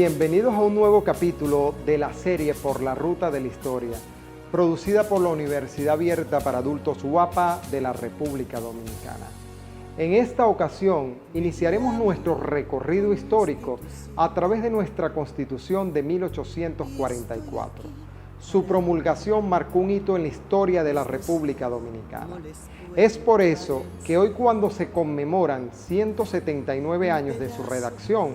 Bienvenidos a un nuevo capítulo de la serie Por la Ruta de la Historia, producida por la Universidad Abierta para Adultos UAPA de la República Dominicana. En esta ocasión iniciaremos nuestro recorrido histórico a través de nuestra Constitución de 1844. Su promulgación marcó un hito en la historia de la República Dominicana. Es por eso que hoy, cuando se conmemoran 179 años de su redacción,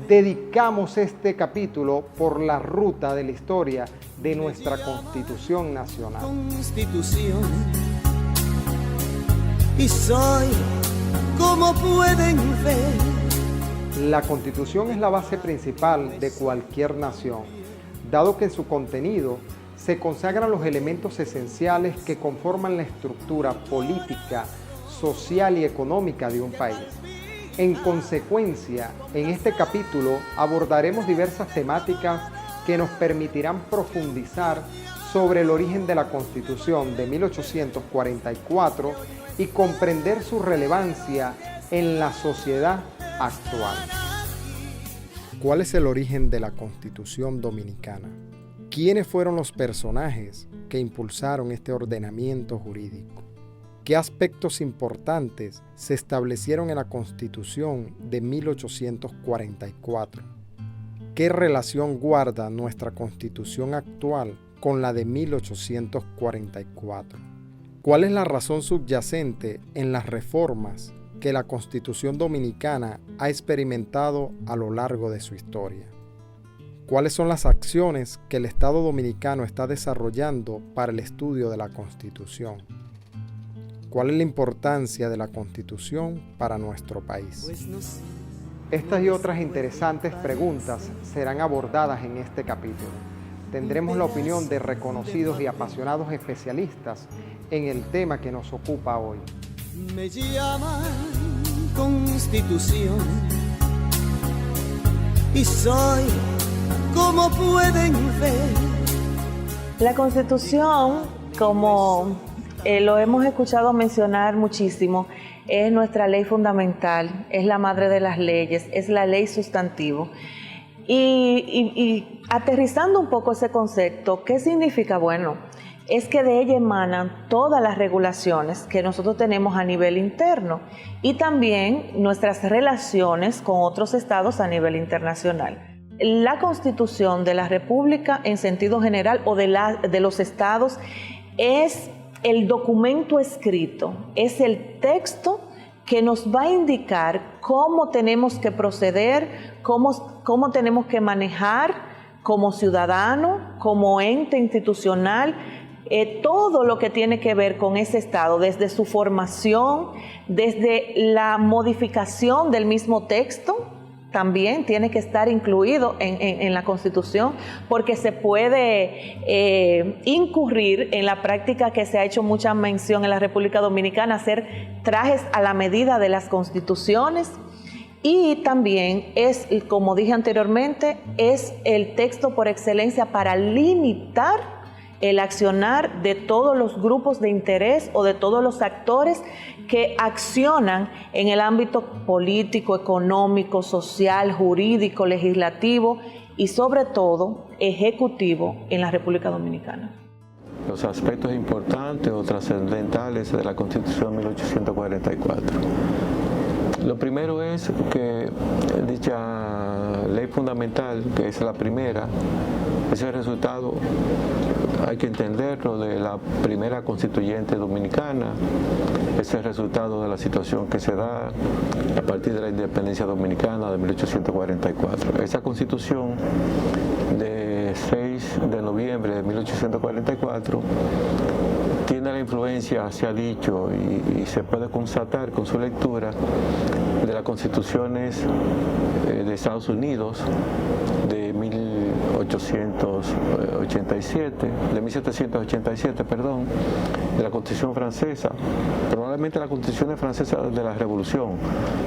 dedicamos este capítulo por la ruta de la historia de nuestra Constitución Nacional. Y soy, como pueden ver. La Constitución es la base principal de cualquier nación, dado que en su contenido se consagran los elementos esenciales que conforman la estructura política, social y económica de un país. En consecuencia, en este capítulo abordaremos diversas temáticas que nos permitirán profundizar sobre el origen de la Constitución de 1844 y comprender su relevancia en la sociedad actual. ¿Cuál es el origen de la Constitución Dominicana? ¿Quiénes fueron los personajes que impulsaron este ordenamiento jurídico? ¿Qué aspectos importantes se establecieron en la Constitución de 1844? ¿Qué relación guarda nuestra Constitución actual con la de 1844? ¿Cuál es la razón subyacente en las reformas que la Constitución Dominicana ha experimentado a lo largo de su historia? ¿Cuáles son las acciones que el Estado Dominicano está desarrollando para el estudio de la Constitución? ¿Cuál es la importancia de la Constitución para nuestro país? Estas y otras interesantes preguntas serán abordadas en este capítulo. Tendremos la opinión de reconocidos y apasionados especialistas en el tema que nos ocupa hoy. Me llaman Constitución y soy, como pueden ver. La Constitución, como lo hemos escuchado mencionar muchísimo, es nuestra ley fundamental, es la madre de las leyes, es la ley sustantivo. Y aterrizando un poco ese concepto, ¿qué significa? Bueno, es que de ella emanan todas las regulaciones que nosotros tenemos a nivel interno y también nuestras relaciones con otros estados a nivel internacional. La Constitución de la República en sentido general o de los estados es el documento escrito, es el texto que nos va a indicar cómo tenemos que proceder, cómo tenemos que manejar como ciudadano, como ente institucional, todo lo que tiene que ver con ese estado, desde su formación, desde la modificación del mismo texto. También tiene que estar incluido en la Constitución, porque se puede incurrir en la práctica que se ha hecho mucha mención en la República Dominicana, hacer trajes a la medida de las constituciones. Y también es, como dije anteriormente, es el texto por excelencia para limitar el accionar de todos los grupos de interés o de todos los actores que accionan en el ámbito político, económico, social, jurídico, legislativo y sobre todo ejecutivo en la República Dominicana. Los aspectos importantes o trascendentales de la Constitución de 1844. Lo primero es que dicha ley fundamental, que es la primera, es el resultado, hay que entenderlo, de la primera constituyente dominicana, es el resultado de la situación que se da a partir de la independencia dominicana de 1844. Esa constitución de 6 de noviembre de 1844 tiene la influencia, se ha dicho, y se puede constatar con su lectura, de las constituciones de Estados Unidos de 1787, perdón, de la Constitución francesa, probablemente la Constitución francesa de la Revolución,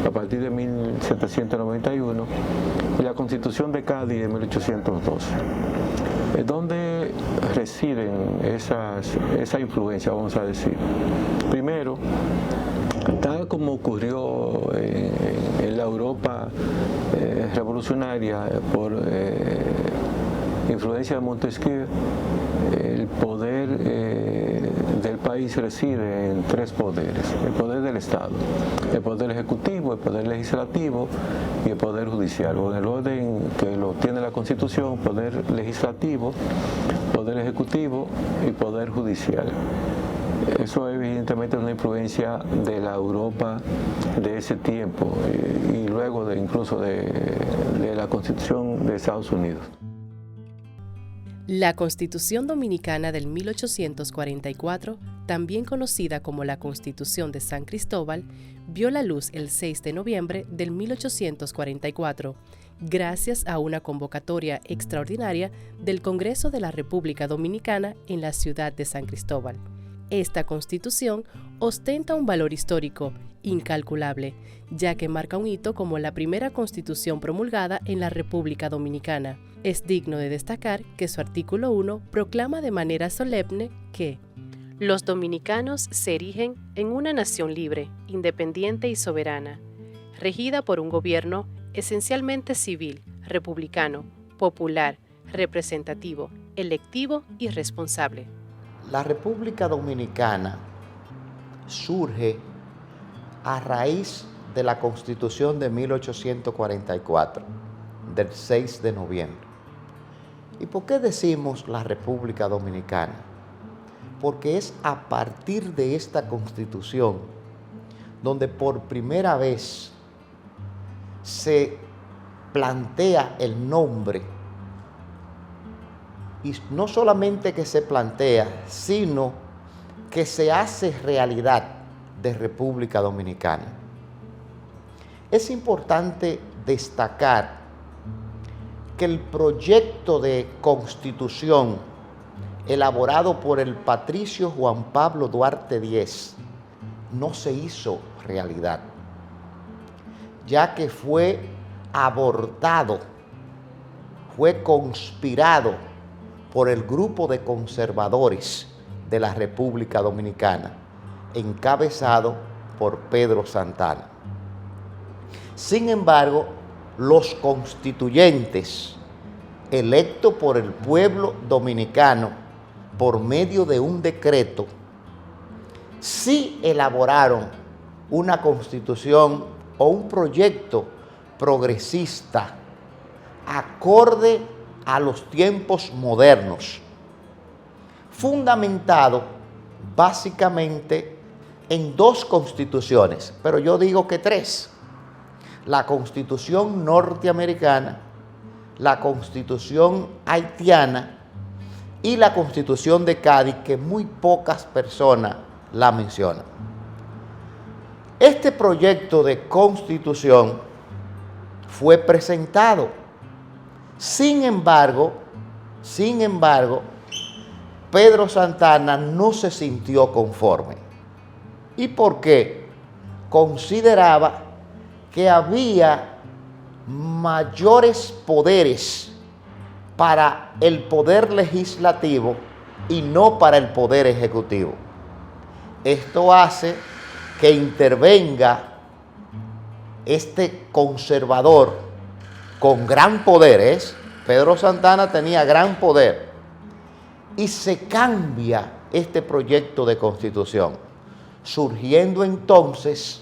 a partir de 1791, y la Constitución de Cádiz de 1812. ¿Dónde residen esa influencia, vamos a decir? Primero, tal como ocurrió en la Europa revolucionaria, por influencia de Montesquieu, el poder del país reside en 3 poderes: el poder del Estado, el poder ejecutivo, el poder legislativo y el poder judicial, o en el orden que lo tiene la Constitución: poder legislativo, poder ejecutivo y poder judicial. Eso evidentemente es una influencia de la Europa de ese tiempo y luego incluso de la Constitución de Estados Unidos. La Constitución Dominicana del 1844, también conocida como la Constitución de San Cristóbal, vio la luz el 6 de noviembre del 1844, gracias a una convocatoria extraordinaria del Congreso de la República Dominicana en la ciudad de San Cristóbal. Esta Constitución ostenta un valor histórico incalculable, ya que marca un hito como la primera Constitución promulgada en la República Dominicana. Es digno de destacar que su artículo 1 proclama de manera solemne que los dominicanos se erigen en una nación libre, independiente y soberana, regida por un gobierno esencialmente civil, republicano, popular, representativo, electivo y responsable. La República Dominicana surge a raíz de la Constitución de 1844, del 6 de noviembre. ¿Y por qué decimos la República Dominicana? Porque es a partir de esta Constitución donde por primera vez se plantea el nombre. Y no solamente que se plantea, sino que se hace realidad de República Dominicana. Es importante destacar que el proyecto de constitución elaborado por el patricio Juan Pablo Duarte Díez no se hizo realidad, ya que fue abortado, fue conspirado por el grupo de conservadores de la República Dominicana, encabezado por Pedro Santana. Sin embargo, los constituyentes, electos por el pueblo dominicano por medio de un decreto, sí elaboraron una constitución o un proyecto progresista acorde a los tiempos modernos, fundamentado básicamente en 2 constituciones, pero yo digo que 3. La Constitución norteamericana, la Constitución haitiana y la Constitución de Cádiz, que muy pocas personas la mencionan. Este proyecto de constitución fue presentado. Sin embargo, Pedro Santana no se sintió conforme. ¿Y por qué? Consideraba que había mayores poderes para el poder legislativo y no para el poder ejecutivo. Esto hace que intervenga este conservador con gran poder. Pedro Santana tenía gran poder, y se cambia este proyecto de constitución, surgiendo entonces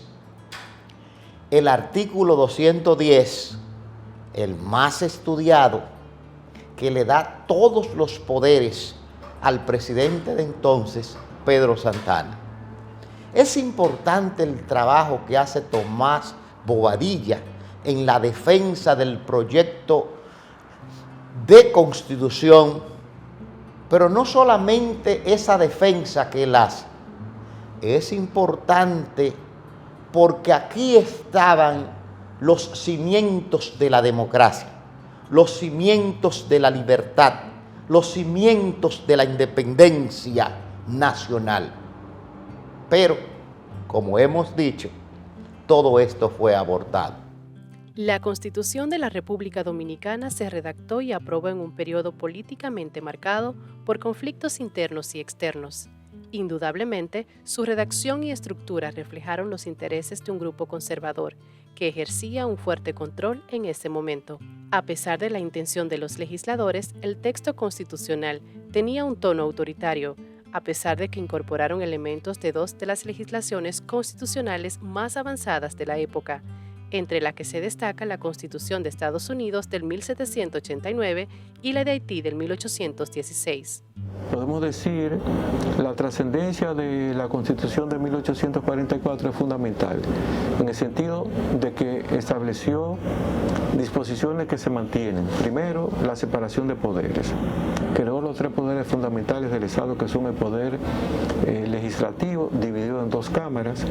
el artículo 210, el más estudiado, que le da todos los poderes al presidente de entonces, Pedro Santana. Es importante el trabajo que hace Tomás Bobadilla en la defensa del proyecto de constitución, pero no solamente esa defensa que él hace, es importante porque aquí estaban los cimientos de la democracia, los cimientos de la libertad, los cimientos de la independencia nacional. Pero, como hemos dicho, todo esto fue abortado. La Constitución de la República Dominicana se redactó y aprobó en un periodo políticamente marcado por conflictos internos y externos. Indudablemente, su redacción y estructura reflejaron los intereses de un grupo conservador que ejercía un fuerte control en ese momento. A pesar de la intención de los legisladores, el texto constitucional tenía un tono autoritario, a pesar de que incorporaron elementos de dos de las legislaciones constitucionales más avanzadas de la época, entre la que se destaca la Constitución de Estados Unidos del 1789 y la de Haití del 1816. Podemos decir, la trascendencia de la Constitución de 1844 es fundamental, en el sentido de que estableció disposiciones que se mantienen. Primero, la separación de poderes. Creó los tres poderes fundamentales del Estado, que son el poder legislativo, dividido en dos cámaras,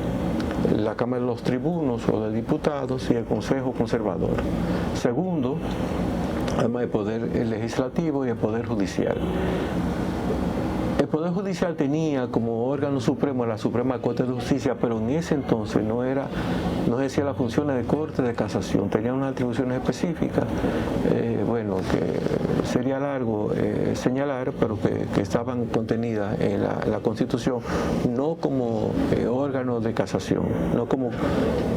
la Cámara de los Tribunos o de Diputados y el Consejo Conservador. Segundo, además el poder legislativo y el poder judicial. El Poder Judicial tenía como órgano supremo la Suprema Corte de Justicia, pero en ese entonces no ejercía las funciones de Corte de Casación, tenía unas atribuciones específicas, que sería largo señalar, pero que estaban contenidas en la Constitución, no como órgano de casación, no como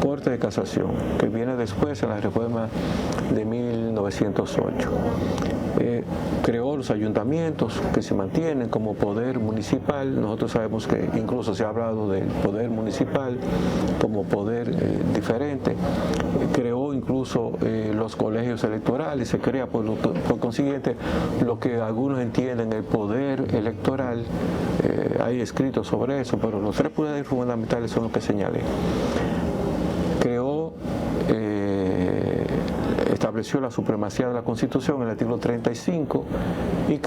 Corte de Casación, que viene después en la reforma de 1908. Creó los ayuntamientos, que se mantienen como poder municipal. Nosotros sabemos que incluso se ha hablado del poder municipal como poder diferente. Creó incluso los colegios electorales, se crea por consiguiente lo que algunos entienden el poder electoral. Hay escritos sobre eso, pero los tres poderes fundamentales son los que señalé. Estableció la supremacía de la Constitución en el artículo 35 y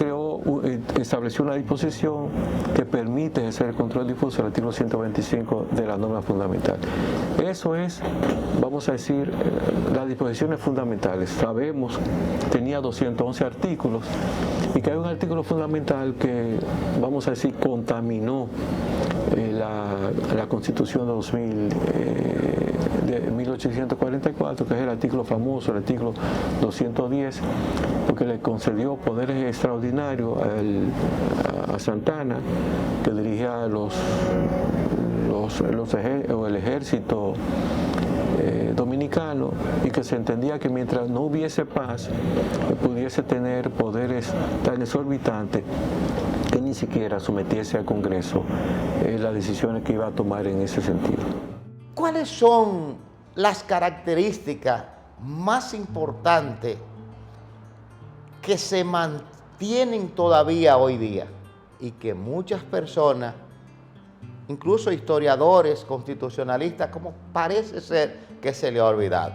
estableció una disposición que permite ejercer el control difuso en el artículo 125 de la norma fundamental. Eso es, vamos a decir, las disposiciones fundamentales. Sabemos, tenía 211 artículos y que hay un artículo fundamental que, vamos a decir, contaminó la Constitución de 1844, que es el artículo famoso, el artículo 210, porque le concedió poderes extraordinarios a Santana, que dirigía el ejército dominicano, y que se entendía que mientras no hubiese paz, pudiese tener poderes tan exorbitantes que ni siquiera sometiese al Congreso las decisiones que iba a tomar en ese sentido. ¿Cuáles son las características más importantes que se mantienen todavía hoy día y que muchas personas, incluso historiadores, constitucionalistas, como parece ser que se le ha olvidado?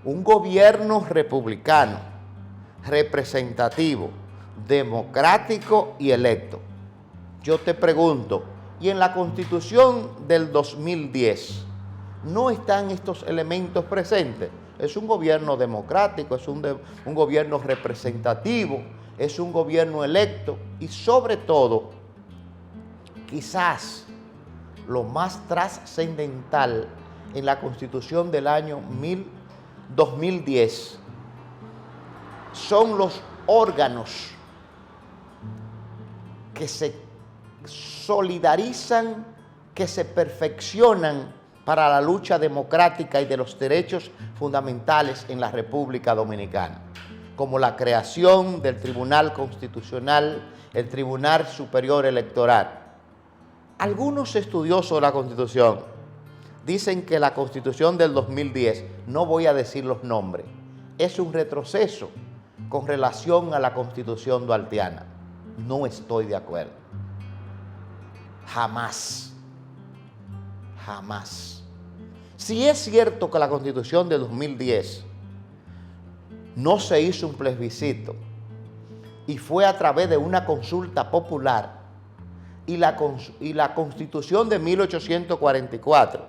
Un gobierno republicano, representativo, democrático y electo. Yo te pregunto, ¿y en la Constitución del 2010 no están estos elementos presentes? Es un gobierno democrático, es un gobierno representativo, es un gobierno electo y sobre todo, quizás lo más trascendental en la Constitución del año 2010 son los órganos que se solidarizan, que se perfeccionan para la lucha democrática y de los derechos fundamentales en la República Dominicana, como la creación del Tribunal Constitucional, el Tribunal Superior Electoral. Algunos estudiosos de la Constitución dicen que la Constitución del 2010, no voy a decir los nombres, es un retroceso con relación a la Constitución duartiana. No estoy de acuerdo. Jamás. Jamás. Si es cierto que la Constitución de 2010 no se hizo un plebiscito y fue a través de una consulta popular, y la Constitución de 1844,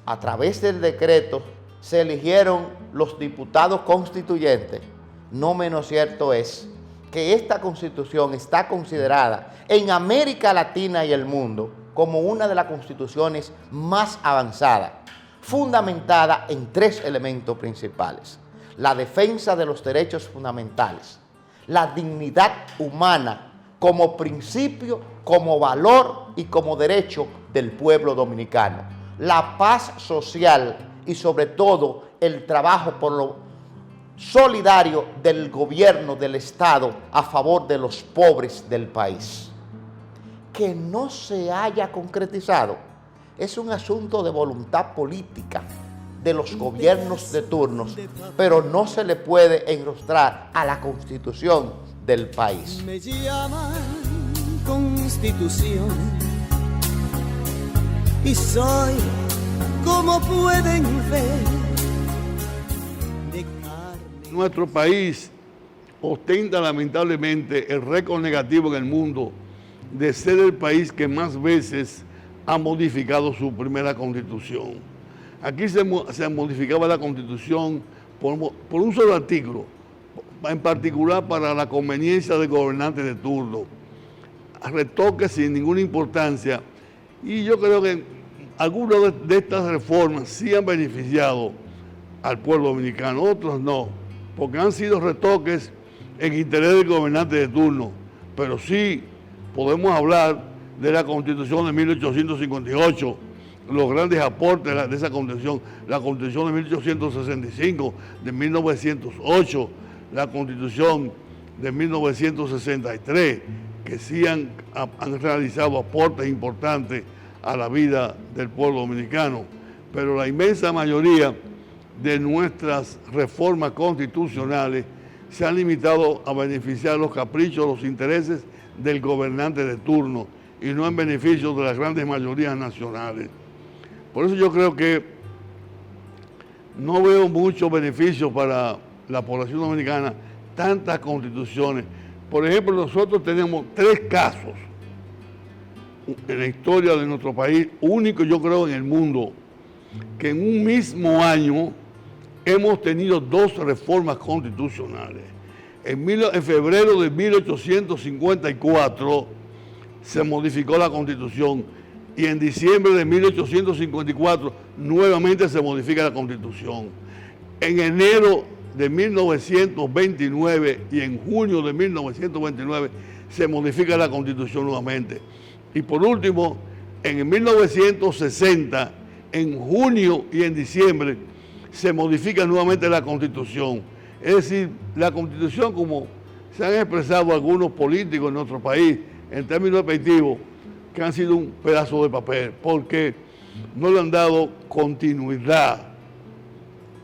a través del decreto se eligieron los diputados constituyentes, no menos cierto es que esta Constitución está considerada en América Latina y el mundo como una de las constituciones más avanzadas, fundamentada en tres elementos principales: la defensa de los derechos fundamentales, la dignidad humana como principio, como valor y como derecho del pueblo dominicano. La paz social y sobre todo el trabajo por lo solidario del gobierno del Estado a favor de los pobres del país. Que no se haya concretizado es un asunto de voluntad política de los gobiernos de turnos, pero no se le puede enrostrar a la Constitución del país. Me llaman Constitución y soy, como pueden ver, de carne. Nuestro país ostenta lamentablemente el récord negativo en el mundo de ser el país que más veces ha modificado su primera constitución. Aquí se modificaba la constitución por un solo artículo, en particular para la conveniencia del gobernante de turno. Retoques sin ninguna importancia. Y yo creo que algunas de estas reformas sí han beneficiado al pueblo dominicano, otros no, porque han sido retoques en interés del gobernante de turno. Pero sí podemos hablar de la Constitución de 1858, los grandes aportes de esa Constitución, la Constitución de 1865, de 1908, la Constitución de 1963, que sí han realizado aportes importantes a la vida del pueblo dominicano. Pero la inmensa mayoría de nuestras reformas constitucionales se han limitado a beneficiar los caprichos, los intereses del gobernante de turno y no en beneficio de las grandes mayorías nacionales. Por eso yo creo que no veo mucho beneficio para la población dominicana tantas constituciones. Por ejemplo, nosotros tenemos 3 casos en la historia de nuestro país, único yo creo en el mundo, que en un mismo año hemos tenido 2 reformas constitucionales. En febrero de 1854 se modificó la Constitución y en diciembre de 1854 nuevamente se modifica la Constitución. En enero de 1929 y en junio de 1929 se modifica la Constitución nuevamente. Y por último, en 1960, en junio y en diciembre, se modifica nuevamente la Constitución. Es decir, la Constitución, como se han expresado algunos políticos en nuestro país, en términos despectivos, que han sido un pedazo de papel, porque no le han dado continuidad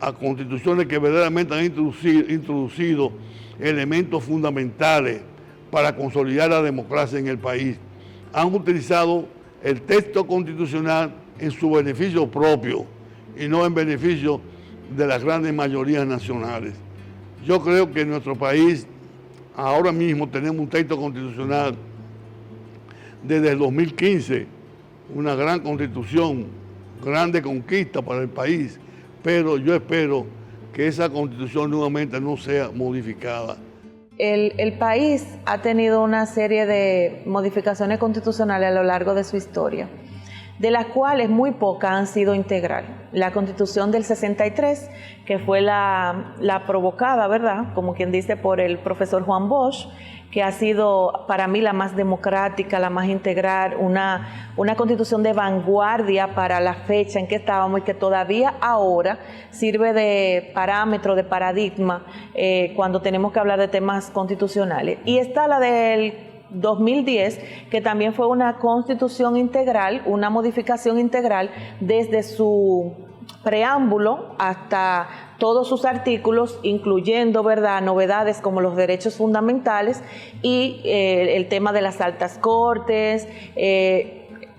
a constituciones que verdaderamente han introducido elementos fundamentales para consolidar la democracia en el país. Han utilizado el texto constitucional en su beneficio propio y no en beneficio de las grandes mayorías nacionales. Yo creo que en nuestro país ahora mismo tenemos un texto constitucional desde el 2015, una gran constitución, grande conquista para el país, pero yo espero que esa constitución nuevamente no sea modificada. El país ha tenido una serie de modificaciones constitucionales a lo largo de su historia, de las cuales muy pocas han sido integral. La Constitución del 63, que fue la provocada, ¿verdad?, como quien dice, por el profesor Juan Bosch, que ha sido para mí la más democrática, la más integral, una constitución de vanguardia para la fecha en que estábamos y que todavía ahora sirve de parámetro, de paradigma, cuando tenemos que hablar de temas constitucionales. Y está la del 2010, que también fue una constitución integral, una modificación integral desde su preámbulo hasta todos sus artículos, incluyendo, ¿verdad?, novedades como los derechos fundamentales y el tema de las altas cortes,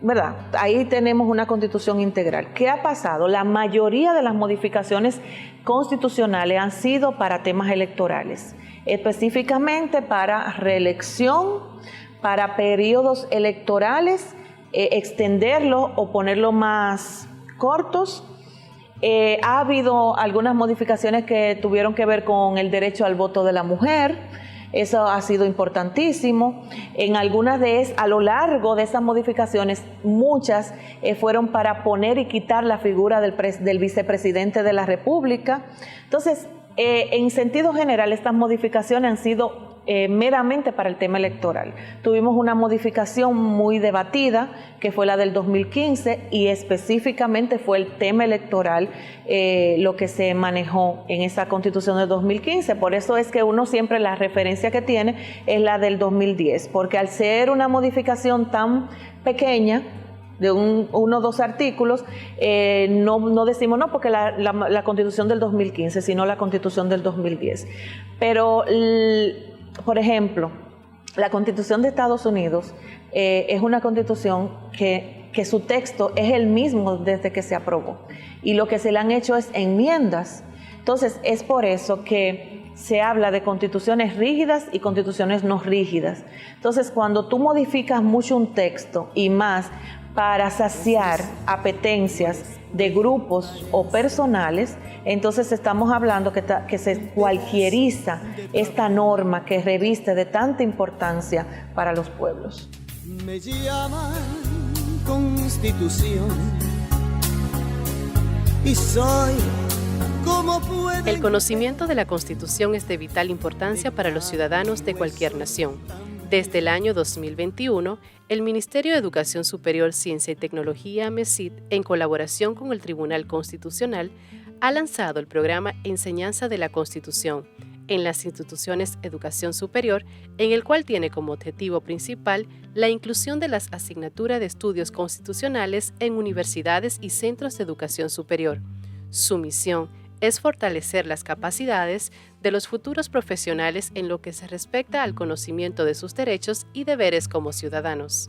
¿verdad? Ahí tenemos una constitución integral. ¿Qué ha pasado? La mayoría de las modificaciones constitucionales han sido para temas electorales, específicamente para reelección, para periodos electorales, extenderlo o ponerlo más cortos. Ha habido algunas modificaciones que tuvieron que ver con el derecho al voto de la mujer. Eso ha sido importantísimo. En algunas a lo largo de esas modificaciones, muchas fueron para poner y quitar la figura del vicepresidente de la República. Entonces, en sentido general, estas modificaciones han sido meramente para el tema electoral. Tuvimos una modificación muy debatida, que fue la del 2015, y específicamente fue el tema electoral lo que se manejó en esa Constitución del 2015. Por eso es que uno siempre la referencia que tiene es la del 2010, porque al ser una modificación tan pequeña, de uno o dos artículos, no decimos no porque la Constitución del 2015, sino la Constitución del 2010. Pero, por ejemplo, la Constitución de Estados Unidos es una Constitución que su texto es el mismo desde que se aprobó, y lo que se le han hecho es enmiendas. Entonces, es por eso que se habla de constituciones rígidas y constituciones no rígidas. Entonces, cuando tú modificas mucho un texto y más para saciar apetencias de grupos o personales, entonces estamos hablando que se cualquieriza esta norma que reviste de tanta importancia para los pueblos. Me llaman Constitución y soy como puede. El conocimiento de la Constitución es de vital importancia para los ciudadanos de cualquier nación. Desde el año 2021, el Ministerio de Educación Superior, Ciencia y Tecnología, MESIT, en colaboración con el Tribunal Constitucional, ha lanzado el programa Enseñanza de la Constitución en las instituciones de educación superior, en el cual tiene como objetivo principal la inclusión de las asignaturas de estudios constitucionales en universidades y centros de educación superior. Su misión es fortalecer las capacidades de los futuros profesionales en lo que se respecta al conocimiento de sus derechos y deberes como ciudadanos.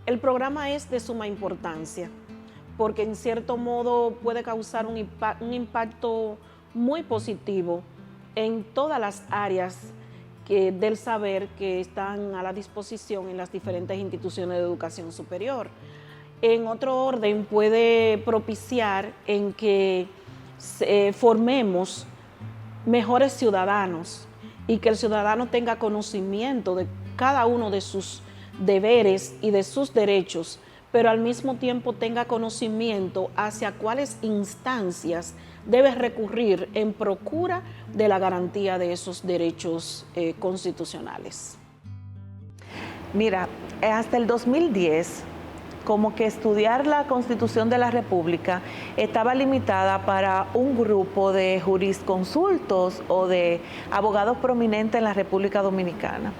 El programa es de suma importancia porque en cierto modo puede causar un impacto muy positivo en todas las áreas del saber que están a la disposición en las diferentes instituciones de educación superior. En otro orden, puede propiciar en que formemos mejores ciudadanos y que el ciudadano tenga conocimiento de cada uno de sus deberes y de sus derechos, pero al mismo tiempo tenga conocimiento hacia cuáles instancias debe recurrir en procura de la garantía de esos derechos constitucionales. Mira, hasta el 2010, como que estudiar la Constitución de la República estaba limitada para un grupo de jurisconsultos o de abogados prominentes en la República Dominicana.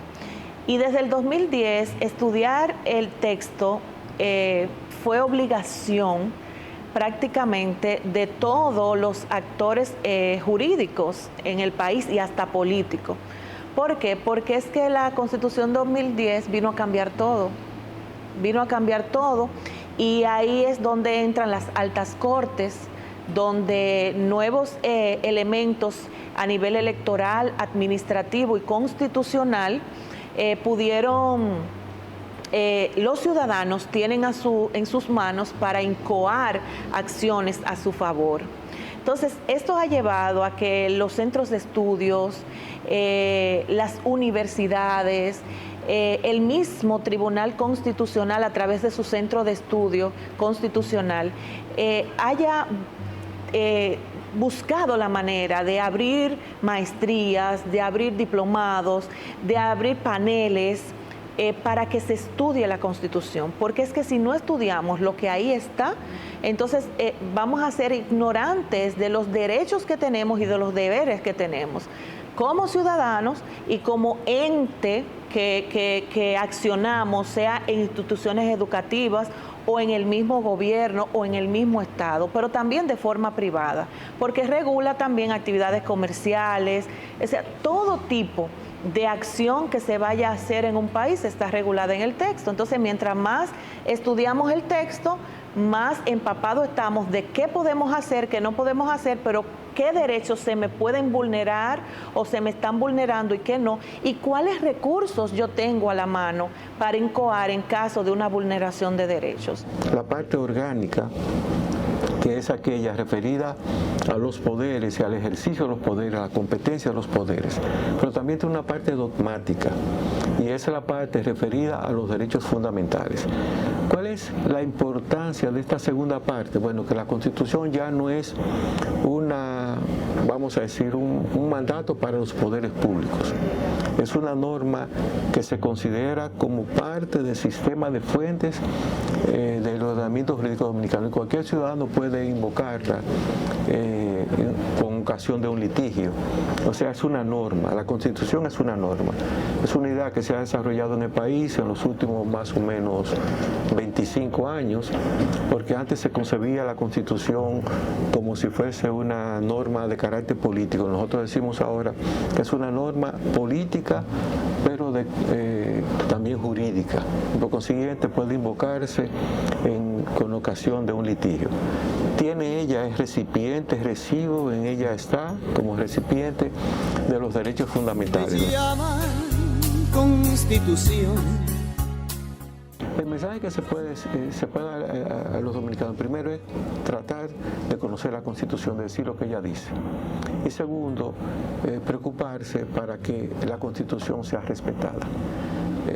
Y desde el 2010, estudiar el texto fue obligación prácticamente de todos los actores jurídicos en el país y hasta políticos. ¿Por qué? Porque es que la Constitución 2010 vino a cambiar todo. Y ahí es donde entran las altas cortes, donde nuevos elementos a nivel electoral, administrativo y constitucional los ciudadanos tienen en sus manos para incoar acciones a su favor. Entonces, esto ha llevado a que los centros de estudios, las universidades, el mismo Tribunal Constitucional a través de su centro de estudio constitucional haya buscado la manera de abrir maestrías, de abrir diplomados, de abrir paneles para que se estudie la Constitución, porque es que si no estudiamos lo que ahí está, entonces vamos a ser ignorantes de los derechos que tenemos y de los deberes que tenemos como ciudadanos y como ente que accionamos, sea en instituciones educativas o en el mismo gobierno o en el mismo Estado, pero también de forma privada, porque regula también actividades comerciales, o sea, todo tipo de acción que se vaya a hacer en un país está regulada en el texto. Entonces, mientras más estudiamos el texto, más empapados estamos de qué podemos hacer, qué no podemos hacer, pero qué derechos se me pueden vulnerar o se me están vulnerando y qué no, y cuáles recursos yo tengo a la mano para incoar en caso de una vulneración de derechos. La parte orgánica, que es aquella referida a los poderes y al ejercicio de los poderes, a la competencia de los poderes, pero también tiene una parte dogmática, y esa es la parte referida a los derechos fundamentales. ¿Cuál es la importancia de esta segunda parte? Bueno, que la Constitución ya no es un mandato para los poderes públicos. Es una norma que se considera como parte del sistema de fuentes del ordenamiento jurídico dominicano, y cualquier ciudadano puede invocarla con ocasión de un litigio. O sea, es una norma, la Constitución es una norma, es una idea que se ha desarrollado en el país en los últimos más o menos 25 años, porque antes se concebía la Constitución como si fuese una norma de carácter político. Nosotros decimos ahora que es una norma política, pero también jurídica. Por consiguiente, puede invocarse con ocasión de un litigio. Es recipiente, recibo, en ella está como recipiente de los derechos fundamentales. Me llaman Constitución. El mensaje que se puede dar a los dominicanos, primero, es tratar de conocer la Constitución, de decir lo que ella dice. Y segundo, preocuparse para que la Constitución sea respetada.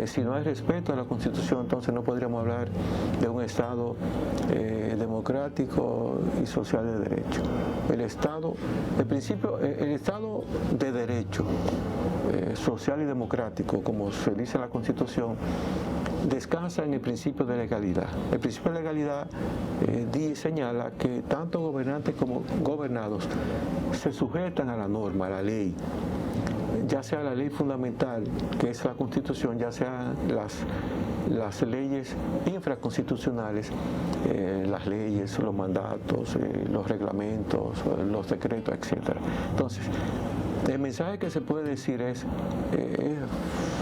Si no hay respeto a la Constitución, entonces no podríamos hablar de un Estado democrático y social de derecho. El Estado de derecho, social y democrático, como se dice en la Constitución, descansa en el principio de legalidad. El principio de legalidad señala que tanto gobernantes como gobernados se sujetan a la norma, a la ley, ya sea la ley fundamental, que es la Constitución, ya sean las leyes infraconstitucionales, las leyes, los mandatos, los reglamentos, los decretos, etc. Entonces, el mensaje que se puede decir es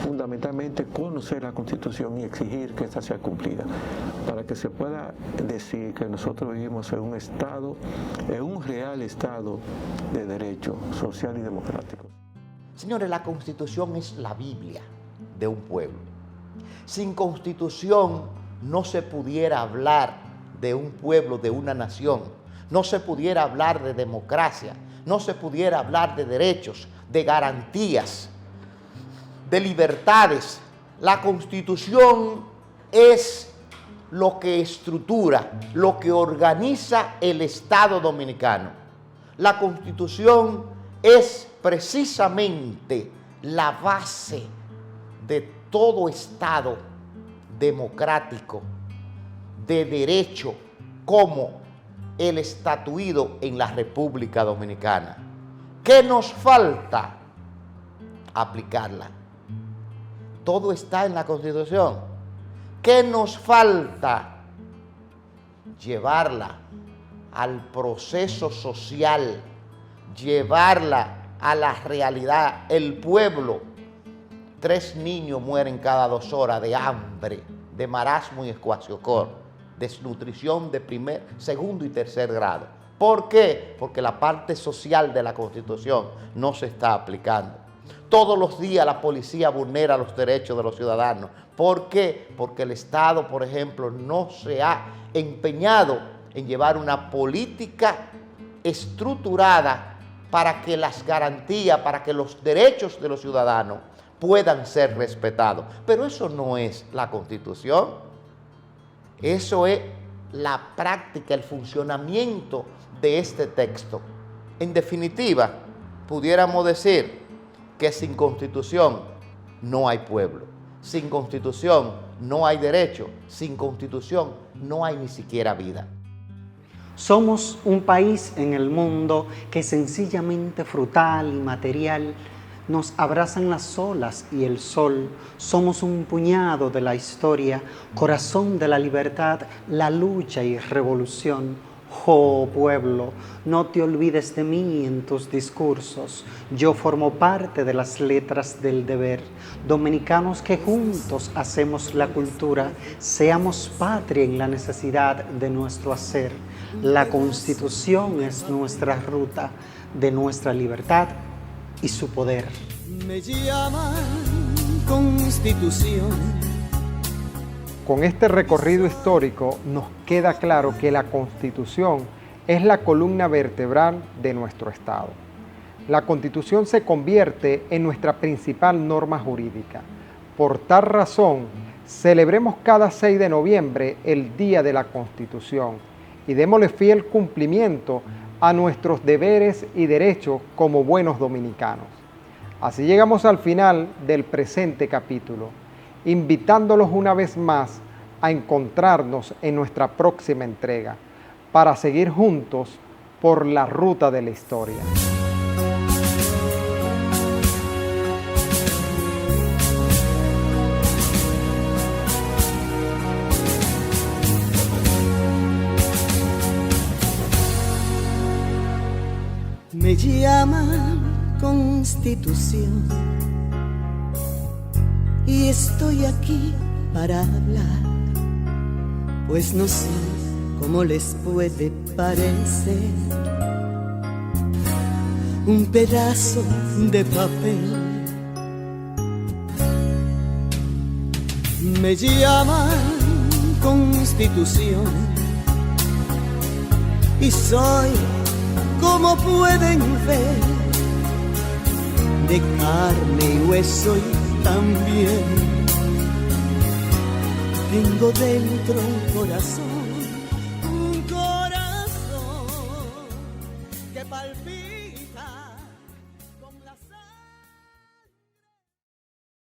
fundamentalmente conocer la Constitución y exigir que ésta sea cumplida, para que se pueda decir que nosotros vivimos en un Estado, en un real Estado de derecho social y democrático. Señores, la Constitución es la Biblia de un pueblo. Sin Constitución no se pudiera hablar de un pueblo, de una nación. No se pudiera hablar de democracia. No se pudiera hablar de derechos, de garantías, de libertades. La Constitución es lo que estructura, lo que organiza el Estado dominicano. La Constitución es precisamente la base de todo Estado democrático, de derecho, como el estatuido en la República Dominicana. ¿Qué nos falta? Aplicarla. Todo está en la Constitución. ¿Qué nos falta? Llevarla al proceso social, llevarla a la realidad. El pueblo, 3 niños mueren cada 2 horas de hambre, de marasmo y escuaciocor, desnutrición de primer, segundo y tercer grado. ¿Por qué? Porque la parte social de la Constitución no se está aplicando. Todos los días la policía vulnera los derechos de los ciudadanos. ¿Por qué? Porque el Estado, por ejemplo, no se ha empeñado en llevar una política estructurada para que las garantías, para que los derechos de los ciudadanos puedan ser respetados. Pero eso no es la Constitución. Eso es la práctica, el funcionamiento de este texto. En definitiva, pudiéramos decir que sin Constitución no hay pueblo. Sin Constitución no hay derecho. Sin Constitución no hay ni siquiera vida. Somos un país en el mundo que sencillamente frutal y material nos abrazan las olas y el sol. Somos un puñado de la historia, corazón de la libertad, la lucha y revolución. Oh pueblo, no te olvides de mí en tus discursos. Yo formo parte de las letras del deber. Dominicanos que juntos hacemos la cultura, seamos patria en la necesidad de nuestro hacer. La Constitución es nuestra ruta de nuestra libertad y su poder. Me llaman Constitución. Con este recorrido histórico nos queda claro que la Constitución es la columna vertebral de nuestro Estado. La Constitución se convierte en nuestra principal norma jurídica. Por tal razón, celebremos cada 6 de noviembre el Día de la Constitución y démosle fiel cumplimiento a nuestros deberes y derechos como buenos dominicanos. Así llegamos al final del presente capítulo, invitándolos una vez más a encontrarnos en nuestra próxima entrega para seguir juntos por la ruta de la historia. Me llaman Constitución y estoy aquí para hablar, pues no sé cómo les puede parecer un pedazo de papel. Me llaman Constitución y soy, como pueden ver, de carne y hueso, y también tengo dentro un corazón que palpita.